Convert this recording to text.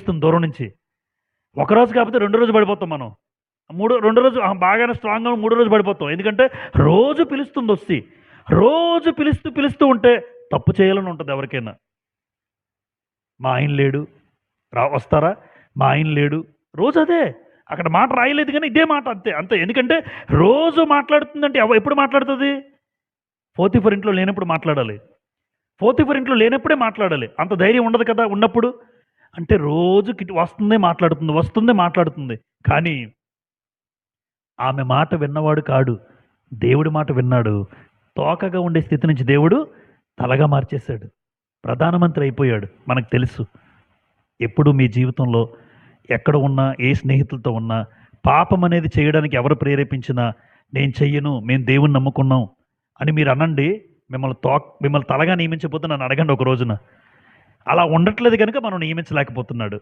పిలుస్తుంది దూరం నుంచి. ఒకరోజు కాకపోతే రెండో రోజు పడిపోతాం మనం. రెండో రోజు బాగానే స్ట్రాంగ్గా మూడో రోజు పడిపోతాం. ఎందుకంటే రోజు పిలుస్తుంది వచ్చి. రోజు పిలుస్తూ ఉంటే తప్పు చేయాలని ఉంటుంది ఎవరికైనా. మా ఆయన లేడు, వస్తారా? మా ఆయన లేడు. రోజు అదే. అక్కడ మాట రాయలేదు కానీ ఇదే మాట అంతే అంతే. ఎందుకంటే రోజు మాట్లాడుతుందంటే ఎప్పుడు మాట్లాడుతుంది? పోతీఫర్ ఇంట్లో లేనప్పుడు మాట్లాడాలి. పోతీఫర్ ఇంట్లో లేనప్పుడే మాట్లాడాలి. అంత ధైర్యం ఉండదు కదా ఉన్నప్పుడు. అంటే రోజు వస్తుంది మాట్లాడుతుంది. కానీ ఆమె మాట విన్నవాడు కాడు. దేవుడి మాట విన్నాడు. తోకగా ఉండే స్థితి నుంచి దేవుడు తలగా మార్చేశాడు. ప్రధానమంత్రి అయిపోయాడు. మనకు తెలుసు. ఎప్పుడు మీ జీవితంలో ఎక్కడ ఉన్నా, ఏ స్నేహితులతో ఉన్నా, పాపం అనేది చేయడానికి ఎవరు ప్రేరేపించినా, నేను చెయ్యను, మేము దేవుణ్ణి నమ్ముకున్నాం అని మీరు అనండి. మిమ్మల్ని తలగా నియమించకపోతే నన్ను అడగండి ఒక రోజున. అలా ఉండట్లేదు కనుక మనం నియమించలేకపోతున్నాడు.